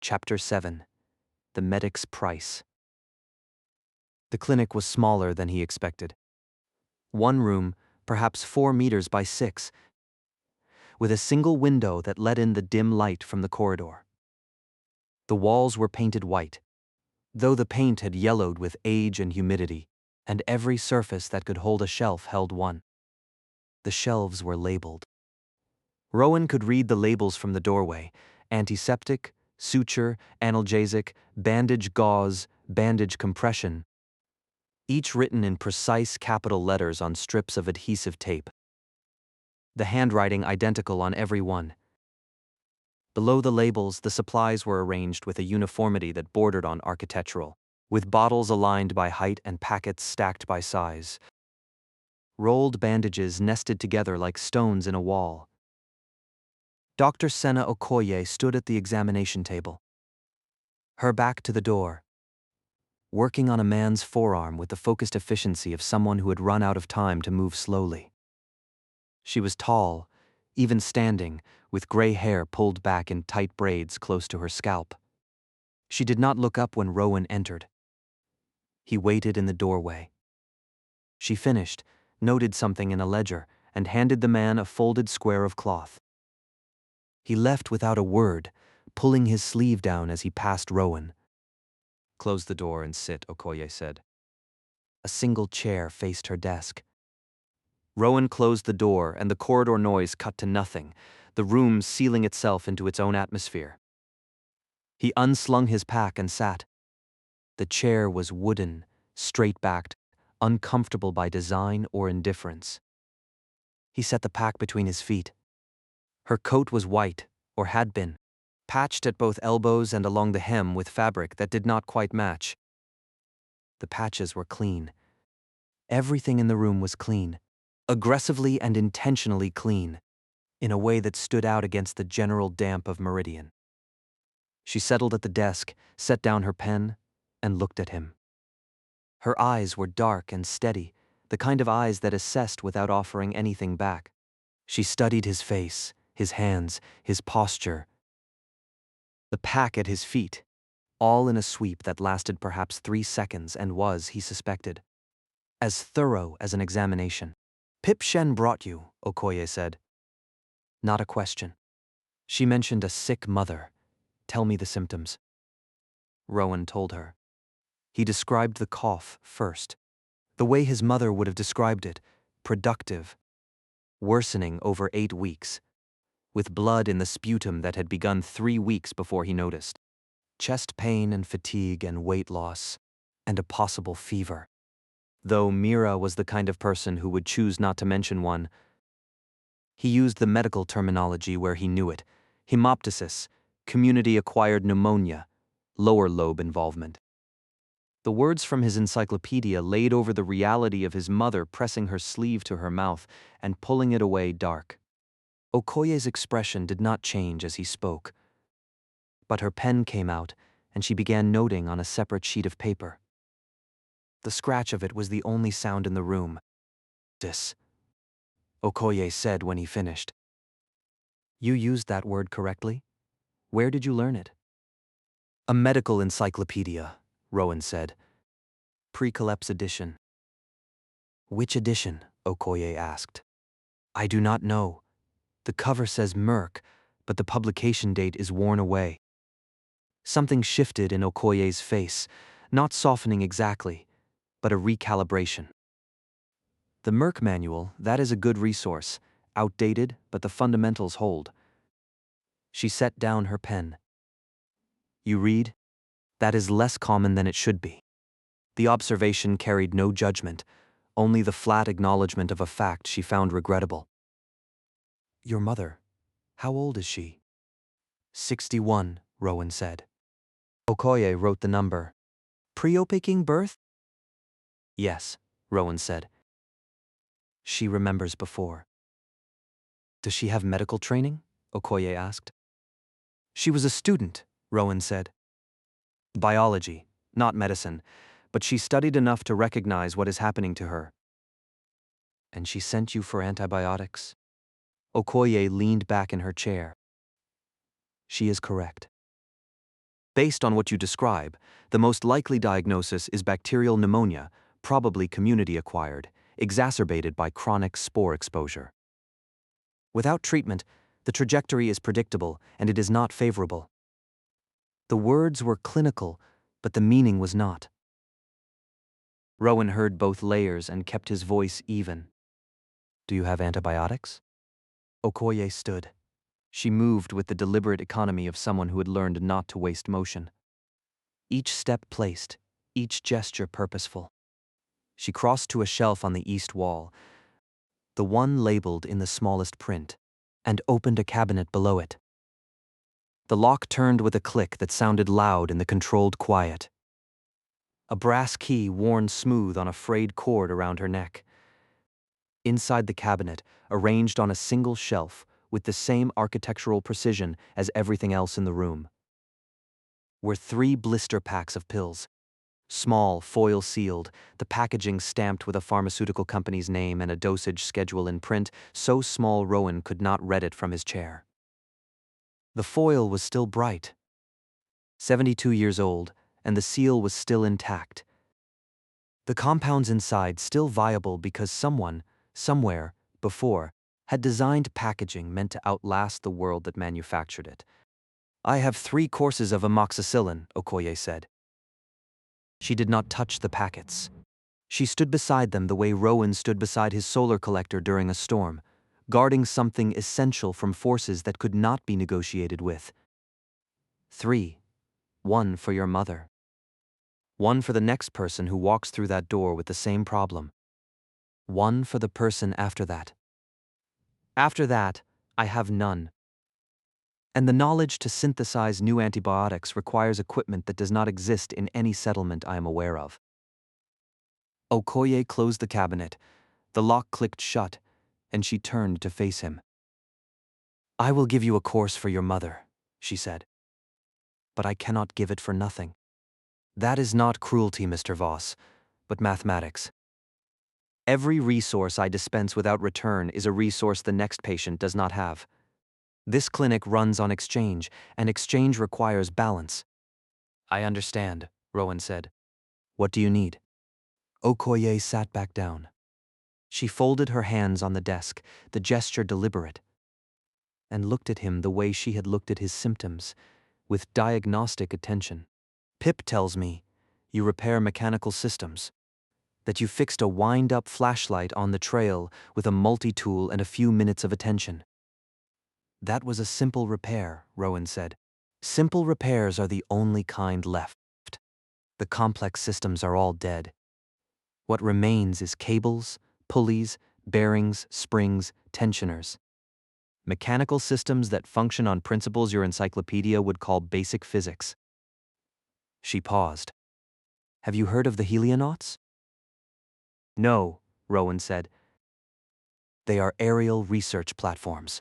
Chapter 7. The Medic's Price. The clinic was smaller than he expected. One room, perhaps 4 meters by 6, with a single window that let in the dim light from the corridor. The walls were painted white, though the paint had yellowed with age and humidity, and every surface that could hold a shelf held one. The shelves were labeled. Rowan could read the labels from the doorway: antiseptic, suture, analgesic, bandage gauze, bandage compression, each written in precise capital letters on strips of adhesive tape. The handwriting identical on every one. Below the labels, the supplies were arranged with a uniformity that bordered on architectural, with bottles aligned by height and packets stacked by size. Rolled bandages nested together like stones in a wall. Dr. Senna Okoye stood at the examination table, her back to the door, working on a man's forearm with the focused efficiency of someone who had run out of time to move slowly. She was tall, even standing, with gray hair pulled back in tight braids close to her scalp. She did not look up when Rowan entered. He waited in the doorway. She finished, noted something in a ledger, and handed the man a folded square of cloth. He left without a word, pulling his sleeve down as he passed Rowan. "Close the door and sit," Okoye said. A single chair faced her desk. Rowan closed the door, and the corridor noise cut to nothing, the room sealing itself into its own atmosphere. He unslung his pack and sat. The chair was wooden, straight-backed, uncomfortable by design or indifference. He set the pack between his feet. Her coat was white, or had been, patched at both elbows and along the hem with fabric that did not quite match. The patches were clean. Everything in the room was clean, aggressively and intentionally clean, in a way that stood out against the general damp of Meridian. She settled at the desk, set down her pen, and looked at him. Her eyes were dark and steady, the kind of eyes that assessed without offering anything back. She studied his face, his hands, his posture, the pack at his feet, all in a sweep that lasted perhaps 3 seconds and was, he suspected, as thorough as an examination. "Pip Shen brought you," Okoye said. Not a question. She mentioned a sick mother. "Tell me the symptoms." Rowan told her. He described the cough first, the way his mother would have described it: productive, worsening over 8 weeks, with blood in the sputum that had begun 3 weeks before he noticed. Chest pain and fatigue and weight loss, and a possible fever. Though Mira was the kind of person who would choose not to mention one, he used the medical terminology where he knew it: hemoptysis, community-acquired pneumonia, lower lobe involvement. The words from his encyclopedia laid over the reality of his mother pressing her sleeve to her mouth and pulling it away dark. Okoye's expression did not change as he spoke, but her pen came out and she began noting on a separate sheet of paper. The scratch of it was the only sound in the room. "This," Okoye said when he finished. "You used that word correctly? Where did you learn it?" "A medical encyclopedia," Rowan said. "Pre-collapse edition." "Which edition?" Okoye asked. "I do not know. The cover says Merck, but the publication date is worn away." Something shifted in Okoye's face, not softening exactly, but a recalibration. "The Merck manual, that is a good resource, outdated, but the fundamentals hold." She set down her pen. "You read? That is less common than it should be." The observation carried no judgment, only the flat acknowledgement of a fact she found regrettable. "Your mother, how old is she?" 61, Rowan said. Okoye wrote the number. "Pre-opaking birth?" "Yes," Rowan said. She remembers before. "Does she have medical training?" Okoye asked. "She was a student," Rowan said. "Biology, not medicine, but she studied enough to recognize what is happening to her." "And she sent you for antibiotics?" Okoye leaned back in her chair. "She is correct." Based on what you describe, the most likely diagnosis is bacterial pneumonia, probably community-acquired, exacerbated by chronic spore exposure. Without treatment, the trajectory is predictable and it is not favorable. The words were clinical, but the meaning was not. Rowan heard both layers and kept his voice even. Do you have antibiotics? Okoye stood. She moved with the deliberate economy of someone who had learned not to waste motion. Each step placed, each gesture purposeful. She crossed to a shelf on the east wall, the one labeled in the smallest print, and opened a cabinet below it. The lock turned with a click that sounded loud in the controlled quiet. A brass key worn smooth on a frayed cord around her neck. Inside the cabinet, arranged on a single shelf, with the same architectural precision as everything else in the room, were 3 blister packs of pills. Small, foil-sealed, the packaging stamped with a pharmaceutical company's name and a dosage schedule in print, so small Rowan could not read it from his chair. The foil was still bright. 72 years old, and the seal was still intact. The compounds inside still viable because someone, somewhere, before, had designed packaging meant to outlast the world that manufactured it. I have 3 courses of amoxicillin, Okoye said. She did not touch the packets. She stood beside them the way Rowan stood beside his solar collector during a storm, guarding something essential from forces that could not be negotiated with. 3. 1 for your mother. 1 for the next person who walks through that door with the same problem. 1 for the person after that. After that, I have none. And the knowledge to synthesize new antibiotics requires equipment that does not exist in any settlement I am aware of. Okoye closed the cabinet, the lock clicked shut, and she turned to face him. I will give you a course for your mother, she said. But I cannot give it for nothing. That is not cruelty, Mr. Voss, but mathematics. Every resource I dispense without return is a resource the next patient does not have. This clinic runs on exchange, and exchange requires balance. I understand, Rowan said. What do you need? Okoye sat back down. She folded her hands on the desk, the gesture deliberate, and looked at him the way she had looked at his symptoms, with diagnostic attention. Pip tells me you repair mechanical systems, that you fixed a wind-up flashlight on the trail with a multi-tool and a few minutes of attention. That was a simple repair, Rowan said. Simple repairs are the only kind left. The complex systems are all dead. What remains is cables, pulleys, bearings, springs, tensioners. Mechanical systems that function on principles your encyclopedia would call basic physics. She paused. Have you heard of the helionauts? No, Rowan said. They are aerial research platforms.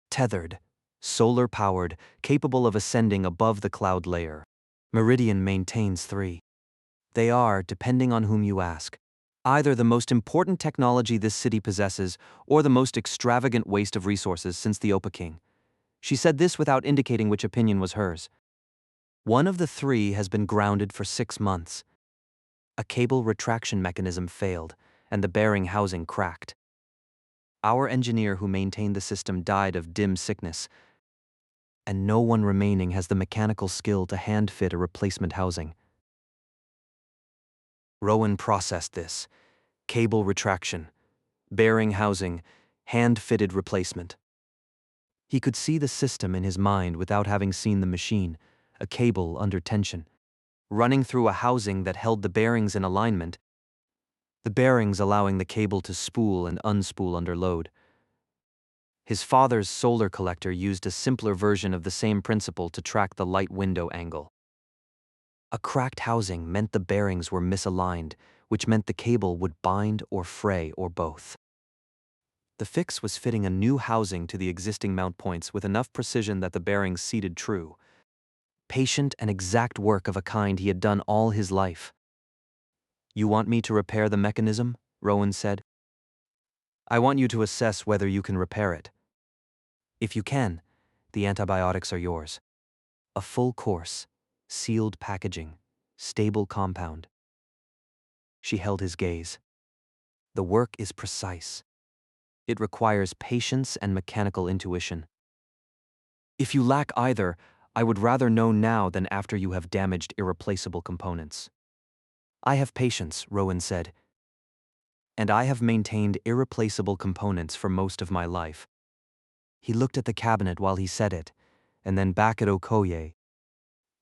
Tethered, solar-powered, capable of ascending above the cloud layer. Meridian maintains 3. They are, depending on whom you ask, either the most important technology this city possesses or the most extravagant waste of resources since the Opa King. She said this without indicating which opinion was hers. One of the 3 has been grounded for 6 months. A cable retraction mechanism failed, and the bearing housing cracked. Our engineer who maintained the system died of dim sickness, and no one remaining has the mechanical skill to hand-fit a replacement housing. Rowan processed this. Cable retraction, bearing housing, hand-fitted replacement. He could see the system in his mind without having seen the machine, a cable under tension, running through a housing that held the bearings in alignment, the bearings allowing the cable to spool and unspool under load. His father's solar collector used a simpler version of the same principle to track the light window angle. A cracked housing meant the bearings were misaligned, which meant the cable would bind or fray or both. The fix was fitting a new housing to the existing mount points with enough precision that the bearings seated true. Patient and exact work of a kind he had done all his life. You want me to repair the mechanism? Rowan said. I want you to assess whether you can repair it. If you can, the antibiotics are yours. A full course, sealed packaging, stable compound. She held his gaze. The work is precise. It requires patience and mechanical intuition. If you lack either, I would rather know now than after you have damaged irreplaceable components. I have patience, Rowan said, and I have maintained irreplaceable components for most of my life. He looked at the cabinet while he said it, and then back at Okoye.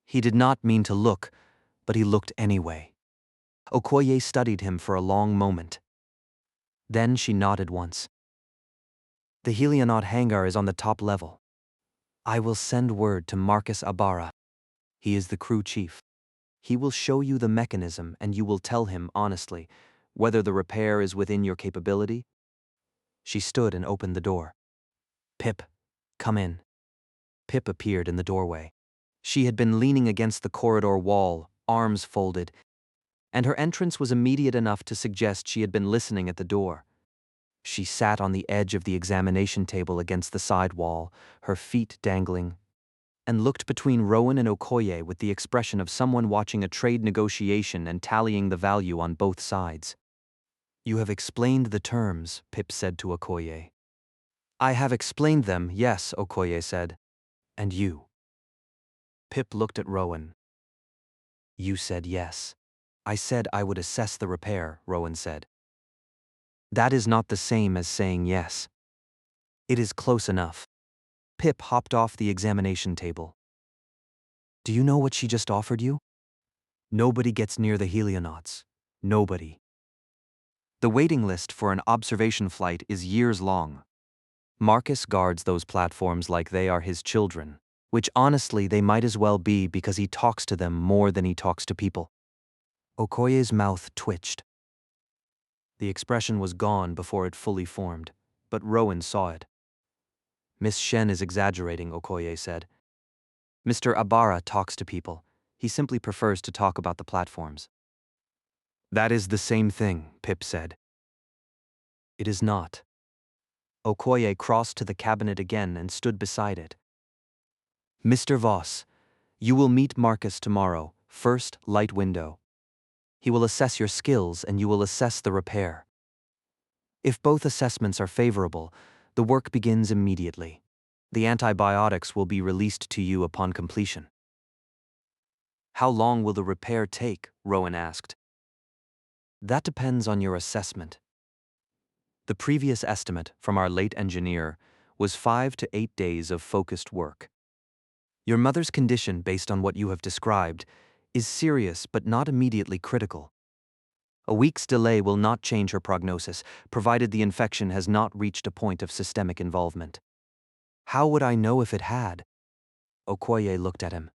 He did not mean to look, but he looked anyway. Okoye studied him for a long moment. Then she nodded once. The Helionaut hangar is on the top level. I will send word to Marcus Abara. He is the crew chief. He will show you the mechanism and you will tell him honestly whether the repair is within your capability. She stood and opened the door. Pip, come in. Pip appeared in the doorway. She had been leaning against the corridor wall, arms folded, and her entrance was immediate enough to suggest she had been listening at the door. She sat on the edge of the examination table against the side wall, her feet dangling, and looked between Rowan and Okoye with the expression of someone watching a trade negotiation and tallying the value on both sides. You have explained the terms, Pip said to Okoye. I have explained them, yes, Okoye said. And you? Pip looked at Rowan. You said yes. I said I would assess the repair, Rowan said. That is not the same as saying yes. It is close enough. Pip hopped off the examination table. Do you know what she just offered you? Nobody gets near the Helionauts. Nobody. The waiting list for an observation flight is years long. Marcus guards those platforms like they are his children, which honestly they might as well be because he talks to them more than he talks to people. Okoye's mouth twitched. The expression was gone before it fully formed, but Rowan saw it. Miss Shen is exaggerating, Okoye said. Mr. Abara talks to people. He simply prefers to talk about the platforms. That is the same thing, Pip said. It is not. Okoye crossed to the cabinet again and stood beside it. Mr. Voss, you will meet Marcus tomorrow, first light window. He will assess your skills and you will assess the repair. If both assessments are favorable, the work begins immediately. The antibiotics will be released to you upon completion. How long will the repair take? Rowan asked. That depends on your assessment. The previous estimate from our late engineer was 5 to 8 days of focused work. Your mother's condition, based on what you have described, is serious but not immediately critical. A week's delay will not change her prognosis, provided the infection has not reached a point of systemic involvement. How would I know if it had? Okoye looked at him.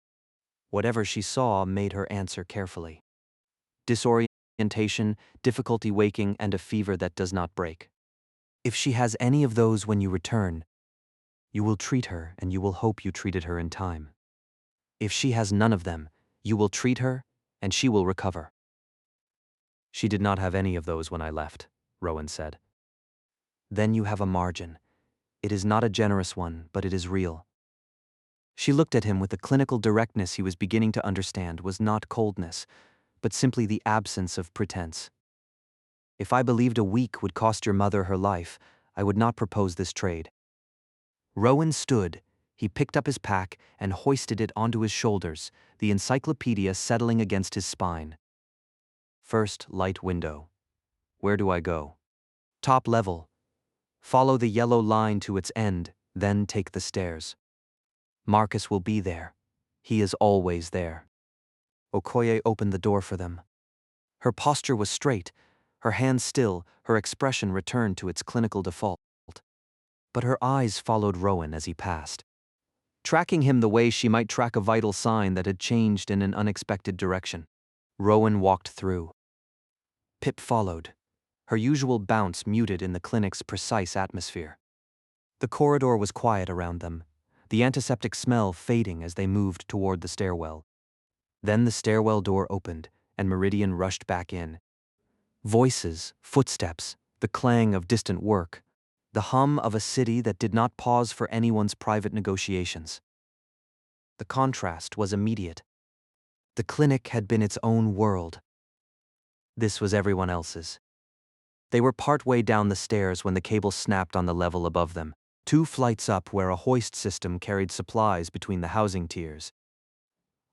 Whatever she saw made her answer carefully. Disorientation, difficulty waking, and a fever that does not break. If she has any of those when you return, you will treat her and you will hope you treated her in time. If she has none of them, you will treat her and she will recover. She did not have any of those when I left, Rowan said. Then you have a margin. It is not a generous one, but it is real. She looked at him with the clinical directness he was beginning to understand was not coldness, but simply the absence of pretense. If I believed a week would cost your mother her life, I would not propose this trade. Rowan stood. He picked up his pack and hoisted it onto his shoulders, the encyclopedia settling against his spine. First light window. Where do I go? Top level. Follow the yellow line to its end, then take the stairs. Marcus will be there. He is always there. Okoye opened the door for them. Her posture was straight, her hands still, her expression returned to its clinical default. But her eyes followed Rowan as he passed, tracking him the way she might track a vital sign that had changed in an unexpected direction. Rowan walked through. Pip followed, her usual bounce muted in the clinic's precise atmosphere. The corridor was quiet around them, the antiseptic smell fading as they moved toward the stairwell. Then the stairwell door opened, and Meridian rushed back in. Voices, footsteps, the clang of distant work, the hum of a city that did not pause for anyone's private negotiations. The contrast was immediate. The clinic had been its own world. This was everyone else's. They were partway down the stairs when the cable snapped on the level above them, 2 flights up where a hoist system carried supplies between the housing tiers.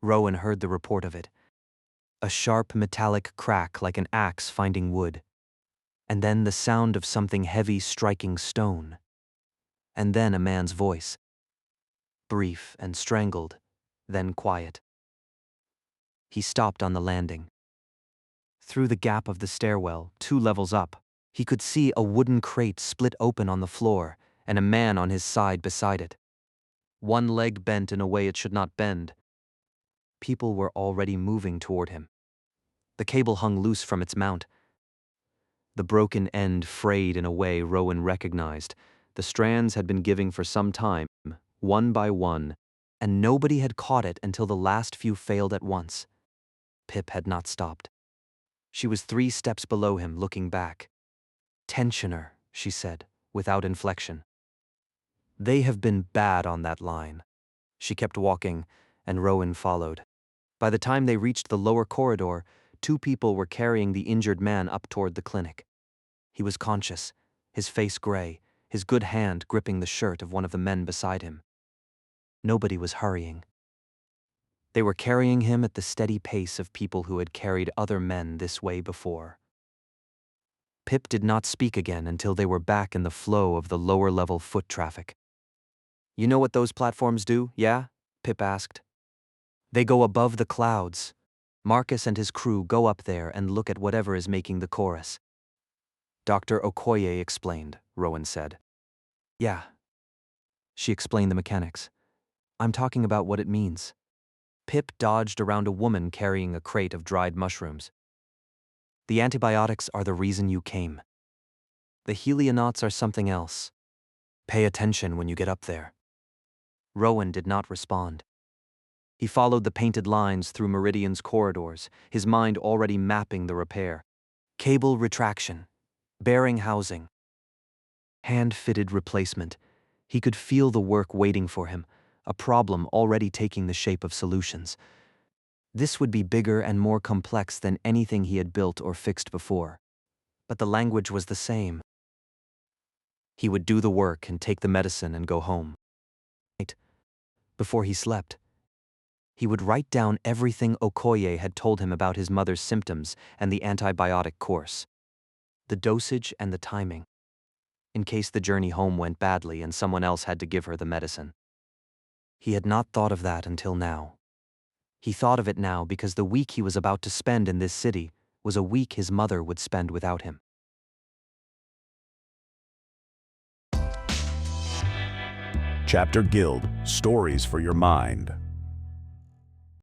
Rowan heard the report of it. A sharp metallic crack like an axe finding wood. And then the sound of something heavy striking stone. And then a man's voice. Brief and strangled, then quiet. He stopped on the landing. Through the gap of the stairwell, 2 levels up, he could see a wooden crate split open on the floor and a man on his side beside it. One leg bent in a way it should not bend. People were already moving toward him. The cable hung loose from its mount. The broken end frayed in a way Rowan recognized. The strands had been giving for some time, one by one, and nobody had caught it until the last few failed at once. Pip had not stopped. She was 3 steps below him, looking back. "Tensioner," she said, without inflection. "They have been bad on that line." She kept walking, and Rowan followed. By the time they reached the lower corridor, 2 people were carrying the injured man up toward the clinic. He was conscious, his face gray, his good hand gripping the shirt of one of the men beside him. Nobody was hurrying. They were carrying him at the steady pace of people who had carried other men this way before. Pip did not speak again until they were back in the flow of the lower-level foot traffic. "You know what those platforms do, yeah?" Pip asked. "They go above the clouds. Marcus and his crew go up there and look at whatever is making the chorus." "Dr. Okoye explained," Rowan said. "Yeah." She explained the mechanics. "I'm talking about what it means." Pip dodged around a woman carrying a crate of dried mushrooms. "The antibiotics are the reason you came. The helionauts are something else. Pay attention when you get up there." Rowan did not respond. He followed the painted lines through Meridian's corridors, his mind already mapping the repair. Cable retraction, bearing housing, hand-fitted replacement. He could feel the work waiting for him, a problem already taking the shape of solutions. This would be bigger and more complex than anything he had built or fixed before. But the language was the same. He would do the work and take the medicine and go home. Before he slept, he would write down everything Okoye had told him about his mother's symptoms and the antibiotic course, the dosage and the timing, in case the journey home went badly and someone else had to give her the medicine. He had not thought of that until now. He thought of it now because the week he was about to spend in this city was a week his mother would spend without him. Chapter Guild, Stories for Your Mind.